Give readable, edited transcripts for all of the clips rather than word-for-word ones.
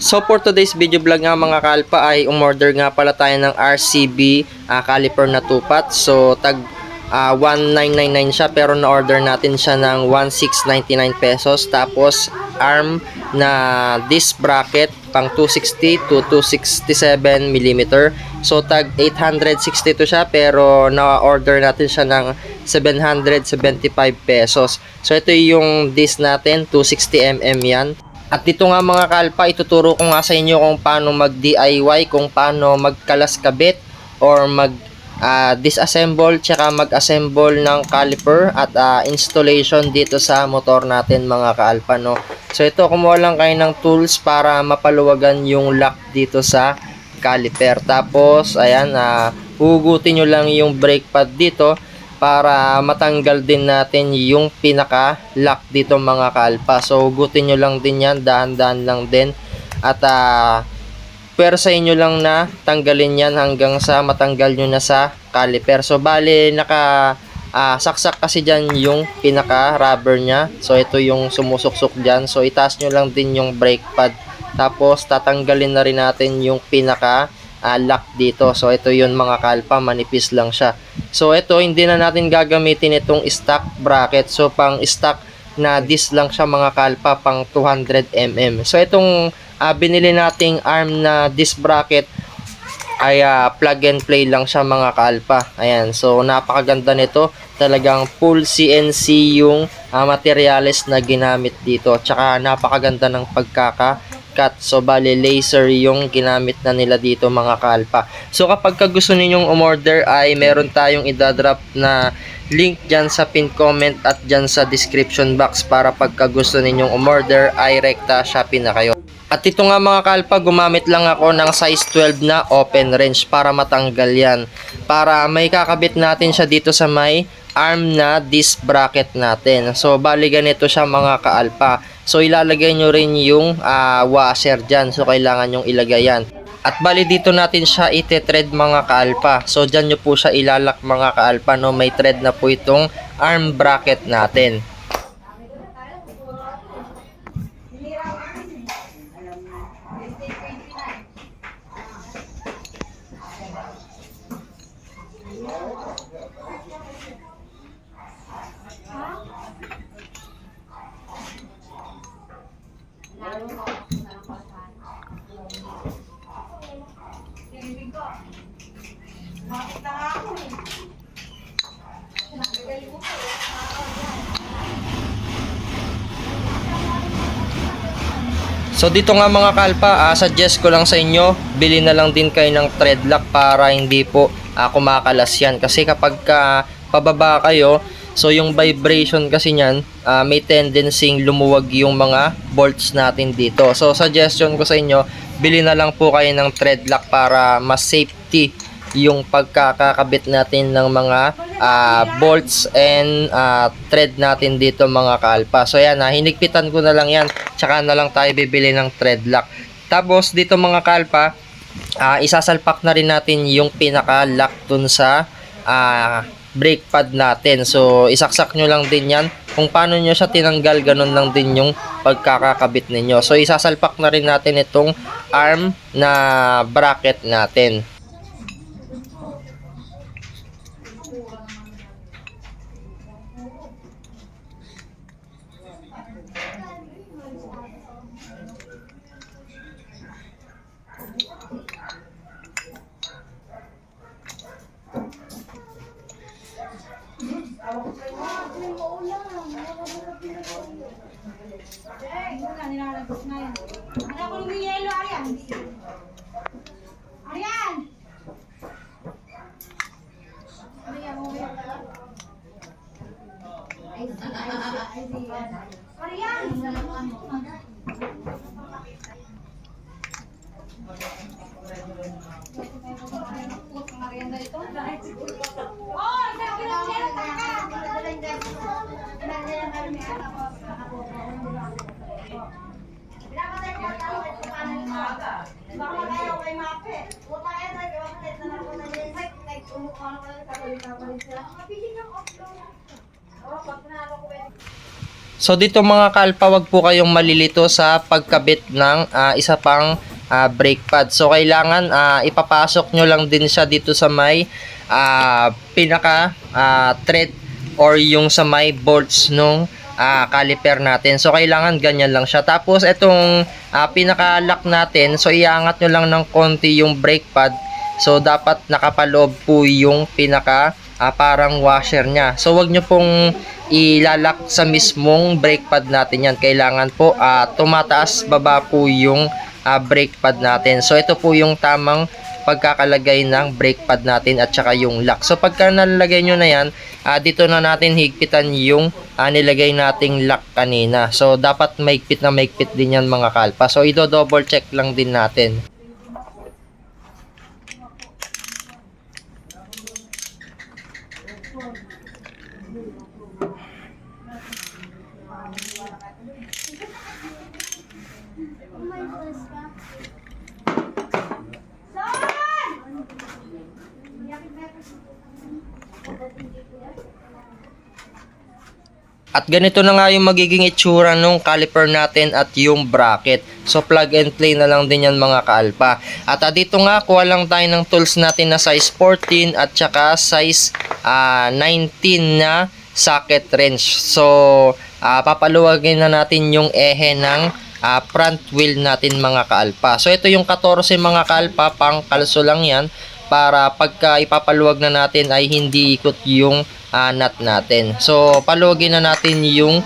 So for today's video vlog nga mga kalpa ay umorder nga pala tayo ng RCB caliper na 2-pot. So tag 1999 siya pero na-order natin siya ng 1699 pesos. Tapos arm na disc bracket pang 260 to 267 mm. So tag 862 siya pero na-order natin siya ng 775 pesos. So ito yung disc natin, 260 mm yan. At dito nga mga kalpa, ituturo ko nga sa inyo kung paano mag-DIY, kung paano magkalas kabit or disassemble tsaka mag-assemble ng caliper at installation dito sa motor natin mga kalpa, no. So ito, kumuha lang kayo ng tools para mapaluwagan yung lock dito sa caliper. Tapos ayan, hugutin nyo lang yung brake pad dito para matanggal din natin yung pinaka lock dito mga kalpa. So hugutin nyo lang din yan, dahan-dahan lang din, at pwersahin nyo lang na tanggalin yan hanggang sa matanggal nyo na sa caliper. So bali naka saksak kasi dyan yung pinaka rubber nya. So ito yung sumusuksok dyan. So itaas nyo lang din yung brake pad, tapos tatanggalin na rin natin yung pinaka lock dito. So ito yun mga kalpa, manipis lang siya. So ito, hindi na natin gagamitin itong stock bracket. So pang stock na disc lang siya mga kalpa, pang 200 mm. So itong binili nating arm na disc bracket ay plug and play lang siya mga kalpa. Ayan, so napakaganda nito. Talagang full CNC yung materials na ginamit dito. Tsaka napakaganda ng pagkaka-cut. So bali laser yung ginamit na nila dito mga kalpa. So kapag gusto ninyong umorder ay meron tayong idadrop na link dyan sa pin comment at dyan sa description box para pagka gusto ninyong umorder ay rekta Shopee na kayo. At ito nga mga kalpa, gumamit lang ako ng size 12 na open range para matanggal yan. Para may kakabit natin siya dito sa may arm na disc bracket natin. So bali ganito siya mga kalpa. So ilalagay nyo rin yung washer dyan. So kailangan yung ilagay yan. At bali dito natin siya ite-thread mga kalpa. So dyan nyo po siya ilalak mga kalpa, no? May thread na po itong arm bracket natin. So dito nga mga kalpa, suggest ko lang sa inyo, bili na lang din kayo ng thread lock para hindi po kumakalas yan. Kasi kapag pababa kayo, so yung vibration kasi niyan, may tendency lumuwag yung mga bolts natin dito. So suggestion ko sa inyo, bili na lang po kayo ng thread lock para mas safety yung pagkakakabit natin ng mga bolts and thread natin dito mga kalpa. So yan, hinigpitan ko na lang yan, tsaka na lang tayo bibili ng thread lock. Tapos dito mga kalpa, isasalpak na rin natin yung pinaka lock dun sa brake pad natin. So isaksak nyo lang din yan. Kung paano nyo siya tinanggal, ganun lang din yung pagkakakabit ninyo. So isasalpak na rin natin itong arm na bracket natin. So dito mga kalpa, wag po kayong malilito sa pagkabit ng isa pang brake pad. So kailangan ipapasok nyo lang din siya dito sa may pinaka thread or yung sa may bolts nung caliper natin. So kailangan ganyan lang siya. Tapos itong pinaka lock natin, so iangat nyo lang ng konti yung brake pad. So dapat nakapaloob po yung pinaka parang washer niya. So wag nyo pong ilalak sa mismong brake pad natin yan. Kailangan po tumataas baba po yung brake pad natin. So ito po yung tamang pagkakalagay ng brake pad natin at saka yung lock. So pagka nalagay nyo na yan, dito na natin higpitan yung nilagay nating lock kanina. So dapat maigpit na maigpit din yan mga kalpa. So i-double check lang din natin. At ganito na nga yung magiging itsura nung caliper natin at yung bracket. So plug and play na lang din yan mga kalpa. At dito nga kuha lang tayo ng tools natin na size 14 at saka size 19 na socket wrench. So papaluwagin na natin yung ehe ng front wheel natin mga kalpa. So ito yung 14 mga kalpa, pang kalso lang yan para pagka ipapaluwag na natin ay hindi ikot yung nut natin. So paluwagin na natin yung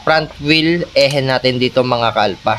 front wheel ehe natin dito mga kalpa.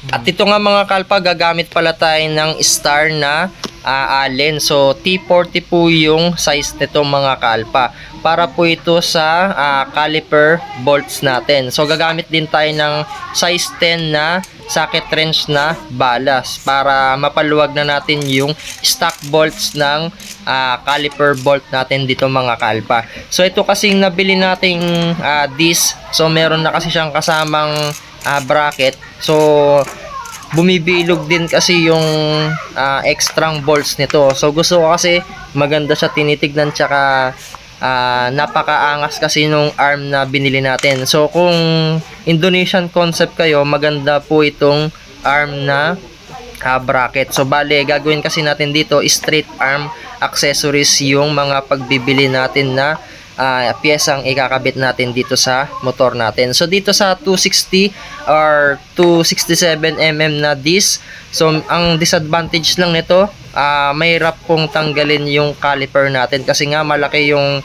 At ito nga mga kalpa, gagamit pala tayo ng star na allen. So T40 po yung size nito mga kalpa. Para po ito sa caliper bolts natin. So gagamit din tayo ng size 10 na socket wrench na balas para mapaluwag na natin yung stock bolts ng caliper bolt natin dito mga kalpa. So ito kasing nabili nating disc. So meron na kasi siyang kasamang bracket. So bumibilog din kasi yung extrang bolts nito. So gusto ko kasi maganda siya tinitignan, tsaka napakaangas kasi nung arm na binili natin. So kung Indonesian concept kayo, maganda po itong arm na bracket. So bale gagawin kasi natin dito straight arm accessories yung mga pagbibili natin na piyesang ikakabit natin dito sa motor natin. So dito sa 260 or 267mm na disc, so ang disadvantage lang nito, mahirap pong tanggalin yung caliper natin kasi nga malaki yung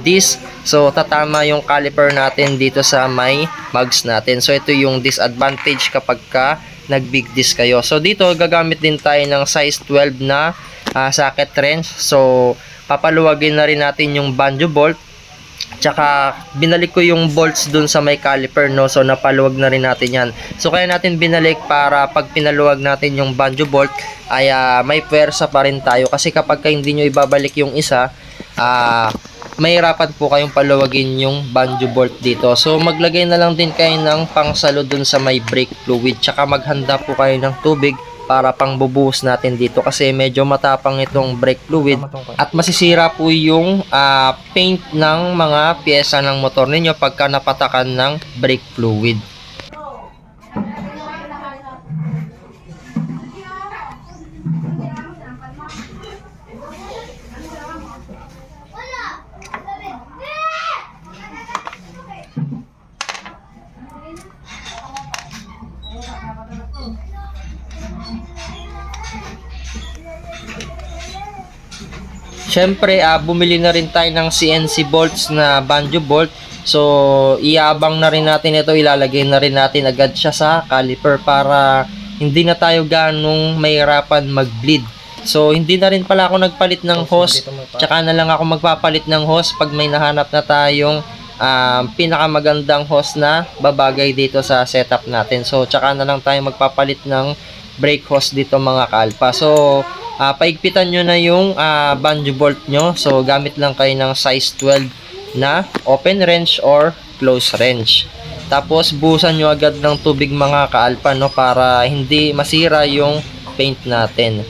disc. So tatama yung caliper natin dito sa may mugs natin. So ito yung disadvantage kapag ka nag big disc kayo. So dito gagamit din tayo ng size 12 na socket wrench. So papaluwagin na rin natin yung banjo bolt. Tsaka binalik ko yung bolts dun sa may caliper, no. So napaluwag na rin natin yan. So kaya natin binalik para pag pinaluwag natin yung banjo bolt ay may puwersa pa rin tayo. Kasi kapag hindi nyo ibabalik yung isa, mahirapan po kayong paluwagin yung banjo bolt dito. So maglagay na lang din kayo ng pangsalo dun sa may brake fluid. Tsaka maghanda po kayo ng tubig para pang bubuhos natin dito kasi medyo matapang itong brake fluid at masisira po yung paint ng mga pyesa ng motor ninyo pagka napatakan ng brake fluid. Syempre, bumili na rin tayo ng CNC bolts na banjo bolt. So, iabang na rin natin ito, ilalagay na rin natin agad siya sa caliper para hindi na tayo ganong mahirapan mag-bleed. So, hindi na rin pala ako nagpalit ng hose, tsaka na lang ako magpapalit ng hose pag may nahanap na tayong pinakamagandang hose na babagay dito sa setup natin. So, tsaka na lang tayo magpapalit ng brake hose dito mga kalpa. So, paigpitan nyo na yung banjo bolt nyo. So, gamit lang kayo ng size 12 na open wrench or close wrench. Tapos, buhusan nyo agad ng tubig mga kaalpa, no, para hindi masira yung paint natin.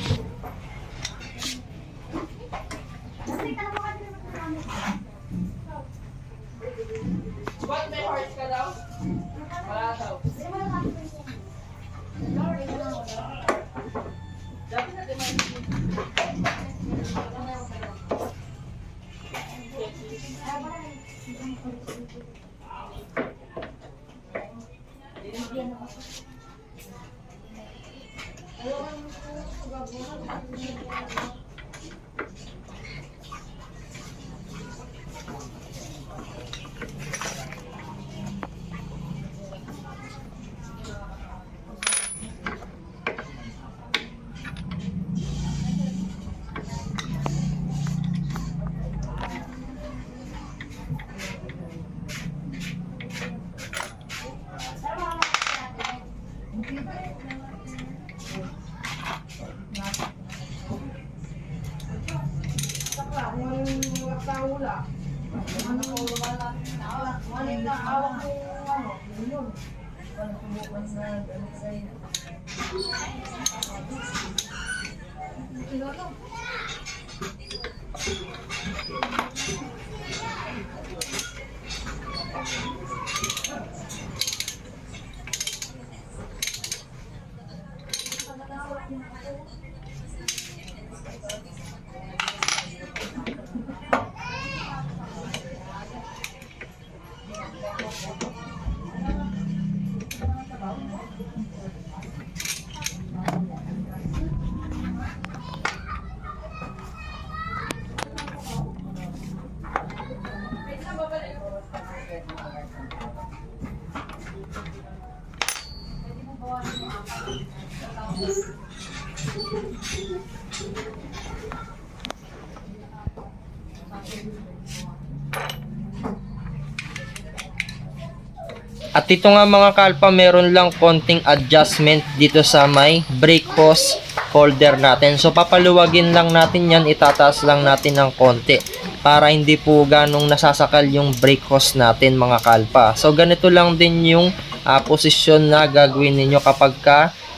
At ito nga mga kalpa, meron lang konting adjustment dito sa may brake hose holder natin. So papaluwagin lang natin yan, itataas lang natin ng konti para hindi po ganong nasasakal yung brake hose natin mga kalpa. So ganito lang din yung posisyon na gagawin ninyo kapag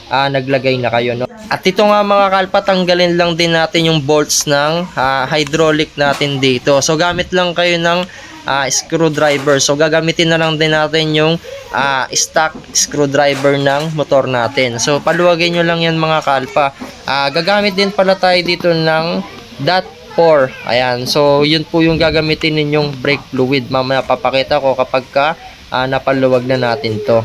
naglagay na kayo, no? At ito nga mga kalpa, tanggalin lang din natin yung bolts ng hydraulic natin dito. So gamit lang kayo ng screwdriver. So gagamitin na lang din natin yung stock screwdriver ng motor natin. So paluwagin nyo lang yan mga kalpa. Gagamit din pala tayo dito ng dot 4. Ayan. So yun po yung gagamitin ninyong brake fluid. Mamaya papakita ko kapag napaluwag na natin to.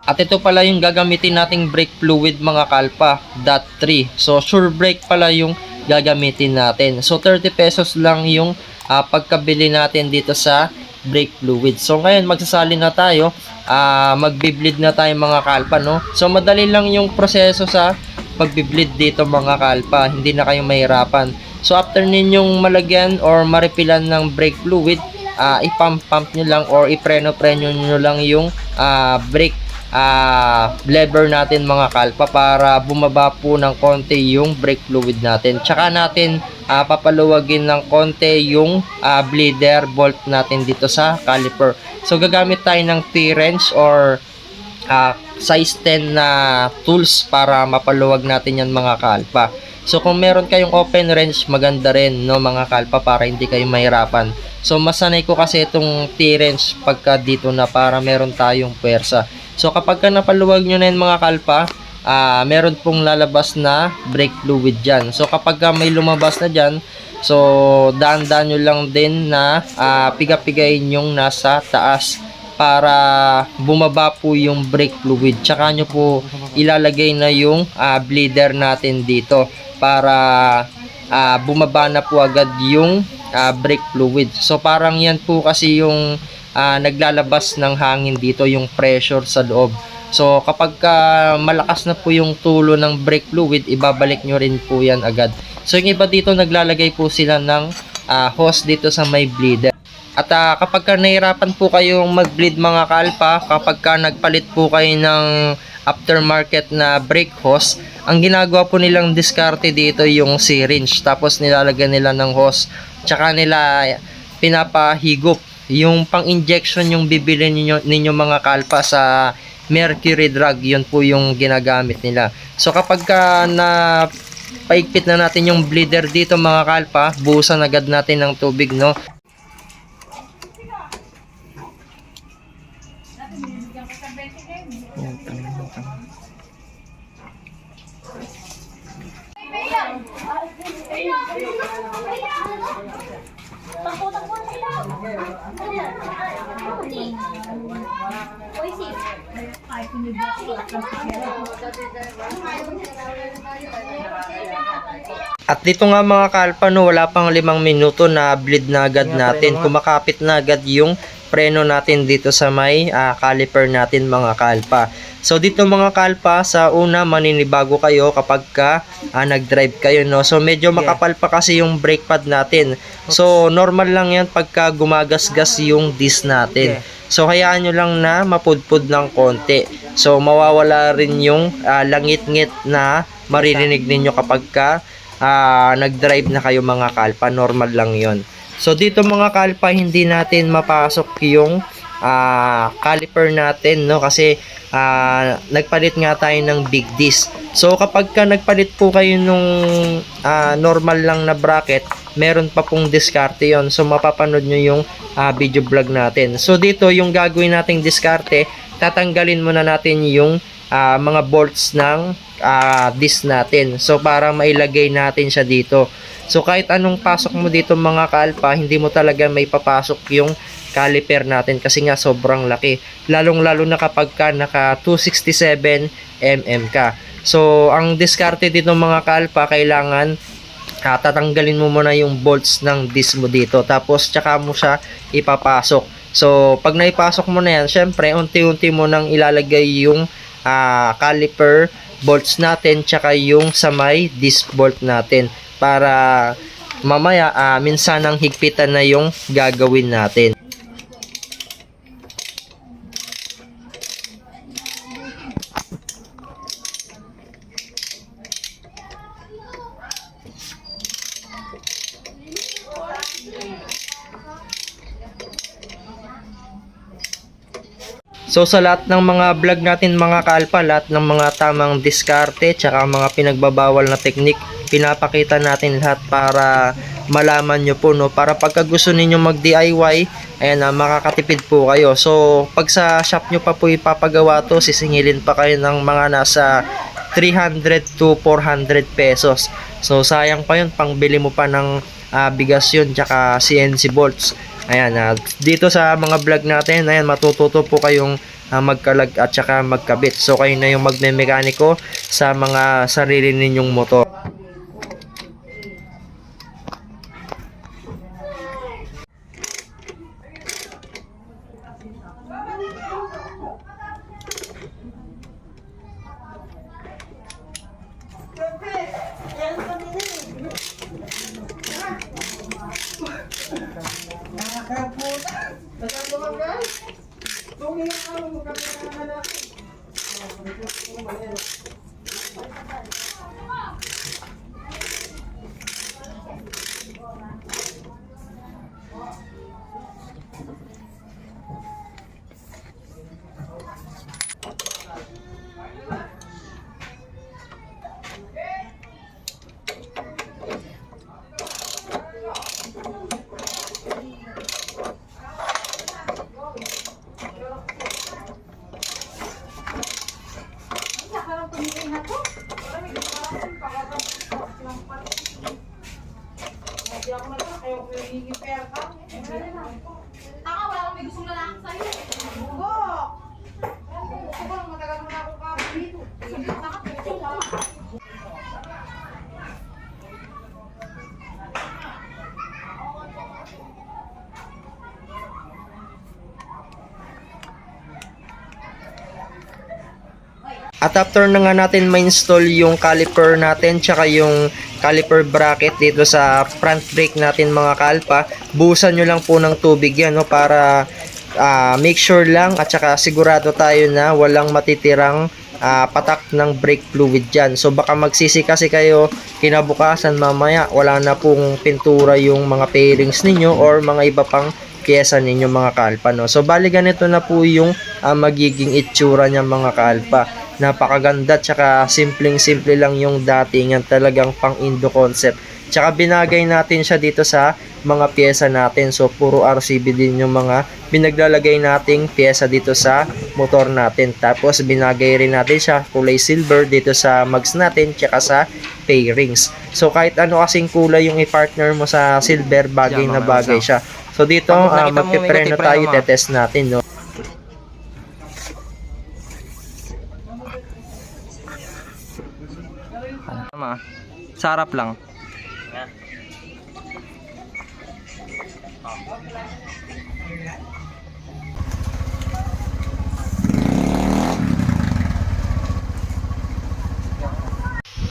At ito pala yung gagamitin nating brake fluid mga kalpa, dot 3. So sure brake pala yung gagamitin natin. So 30 pesos lang yung pagkabili natin dito sa brake fluid. So ngayon magsasali na tayo, magbi-bleed na tayo mga kalpa, no? So madali lang yung proseso sa pagbi-bleed dito mga kalpa, hindi na kayo mahirapan. So after ninyong malagyan or maripilan ng brake fluid, ipump nyo lang or ipreno-preno nyo lang yung brake lever natin mga kalpa para bumaba po ng konti yung brake fluid natin. Tsaka natin papaluwagin ng konti yung bleeder bolt natin dito sa caliper. So gagamit tayo ng T-wrench or size 10 na tools para mapaluwag natin yan mga kalpa. So kung meron kayong open wrench, maganda rin, no mga kalpa, para hindi kayo mahirapan. So masanay ko kasi itong T-wrench pagka dito na para meron tayong puwersa. So kapag ka napaluwag nyo na yan mga kalpa, meron pong lalabas na brake fluid dyan. So kapag ka may lumabas na dyan, so daan-daan nyo lang din na piga-pigayin yung nasa taas para bumaba po yung brake fluid. Tsaka nyo po ilalagay na yung bleeder natin dito para bumaba na po agad yung brake fluid. So parang yan po kasi yung naglalabas ng hangin dito, yung pressure sa loob. So kapag malakas na po yung tulo ng brake fluid, ibabalik nyo rin po yan agad. So yung iba dito naglalagay po sila ng hose dito sa may bleeder. At kapag nahirapan po kayong mag-bleed mga kalpa, kapag nagpalit po kayo ng aftermarket na brake hose, ang ginagawa po nilang diskarte dito yung syringe, tapos nilalagyan nila ng hose, tsaka nila pinapahigop. Yung pang-injection yung bibili ninyo mga kalpa sa mercury drug, yun po yung ginagamit nila. So kapag na paigpit na natin yung bleeder dito mga kalpa, buhusan agad natin ng tubig, no? At dito nga mga kalpa, no, wala pang 5 minuto na bleed na agad natin. Kumakapit na agad yung preno natin dito sa may caliper natin mga kalpa. So dito mga kalpa, sa una maninibago kayo kapag nag-drive kayo, no. So medyo makapal pa kasi yung brake pad natin. So normal lang yan pagka gumagasgas yung disc natin. So hayaan nyo lang na mapudpud ng konti. So mawawala rin yung langit-ngit na maririnig ninyo kapag nag-drive na kayo mga kalpa. Normal lang yon. So dito mga kalpa, hindi natin mapasok yung caliper natin, no, kasi nagpalit nga tayo ng big disc. So kapag nagpalit po kayo nung normal lang na bracket, meron pa pong diskarte yon. So mapapanood nyo yung video vlog natin. So dito yung gagawin nating diskarte, tatanggalin muna natin yung mga bolts ng disc natin. So para mailagay natin siya dito. So kahit anong pasok mo dito mga kalpa, hindi mo talaga may papasok yung caliper natin kasi nga sobrang laki. Lalong-lalo na kapag naka 267 mm ka. So ang diskarte dito mga kalpa, kailangan tatanggalin mo muna yung bolts ng disc mo dito. Tapos tsaka mo siya ipapasok. So pag naipasok mo na yan, syempre unti-unti mo nang ilalagay yung caliper bolts natin tsaka yung sa may disc bolt natin para mamaya minsan ang higpitan na yung gagawin natin. So sa lahat ng mga vlog natin mga kalpa, lahat ng mga tamang diskarte tsaka mga pinagbabawal na teknik, pinapakita natin lahat para malaman nyo po, no, para pagka gusto ninyo mag DIY, ayan, makakatipid po kayo. So pag sa shop nyo pa po ipapagawa to, sisingilin pa kayo ng mga nasa 300 to 400 pesos. So sayang pa yun, pangbili mo pa ng bigas yun tsaka CNC bolts. Ayan, dito sa mga vlog natin, ayan, matututo po kayong magkalag at saka magkabit. So kayo na yung magme-mekaniko sa mga sarili ninyong motor. Taka, wala kang may gustong lalaki sa'yo. Bugo! Gusto ko lang matagal mo na ako kami dito. Taka, gusto mo. At after na nga natin ma-install yung caliper natin tsaka yung caliper bracket dito sa front brake natin mga kalpa, buhusan nyo lang po ng tubig yan, no, para make sure lang at saka sigurado tayo na walang matitirang patak ng brake fluid dyan. So baka magsisi kasi kayo kinabukasan mamaya wala na pong pintura yung mga fairings ninyo or mga iba pang pyesa ninyo mga kalpa, no. So bali ganito na po yung magiging itsura niya mga kalpa. Napakaganda tsaka simpleng-simple lang yung datingan, talagang pang Indo concept. Tsaka binagay natin siya dito sa mga pyesa natin. So puro RCB din yung mga binaglalagay nating pyesa dito sa motor natin. Tapos binagay rin natin siya kulay silver dito sa mags natin tsaka sa fairings. So kahit ano kasing kulay yung i-partner mo sa silver, bagay na bagay siya. So dito magpipreno tayo, tetest natin, no. Tama. Sarap lang.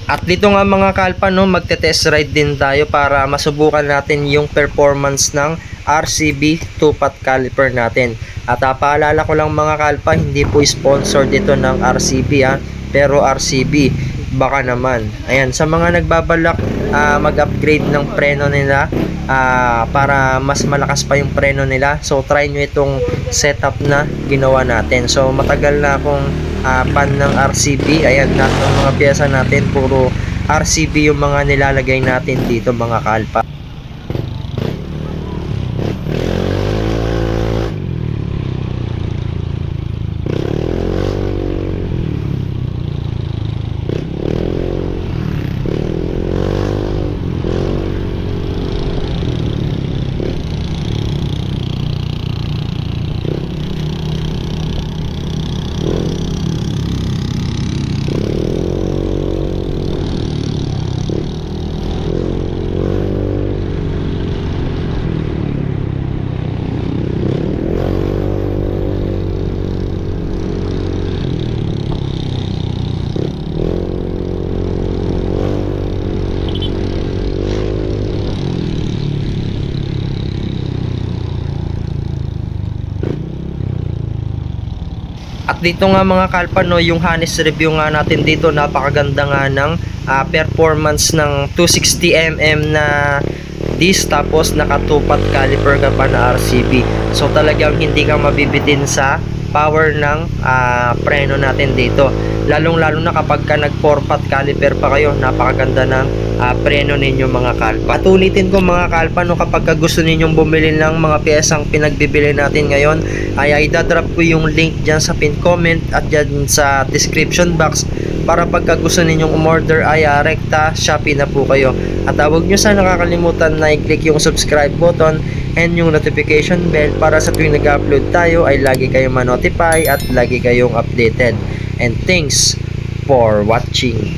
At dito nga mga kalpa, no, magte-test ride din tayo para masubukan natin yung performance ng RCB 2-pot caliper natin. At paalala ko lang mga kalpa, hindi po sponsor dito ng RCB pero RCB baka naman. Ayan, sa mga nagbabalak mag-upgrade ng preno nila para mas malakas pa yung preno nila, so try nyo itong setup na ginawa natin. So matagal na akong fan ng RCB. Ayan, lahat ng mga pyesa natin puro RCB yung mga nilalagay natin dito mga kalpa. At dito nga mga kalpa, no, yung harness review nga natin dito, napakaganda nga ng performance ng 260mm na disc, tapos naka 2-pot caliper ka pa na RCB. So talagang hindi ka mabibitin sa power ng preno natin dito, lalong lalo na kapag ka nag 4-pot caliper pa kayo. Napakaganda ng preno ninyo mga kalpa. At ulitin ko mga kalpa, no, kapag ka gusto ninyong bumili ng mga piyesang pinagbibili natin ngayon, ay idadrop ko yung link dyan sa pin comment at dyan sa description box, para pagka gusto ninyong umorder ay rekta Shopee na po kayo. At huwag nyo sana nakakalimutan na i-click yung subscribe button and yung notification bell para sa tuwing nag-upload tayo ay lagi kayong ma-notify at lagi kayong updated. And thanks for watching.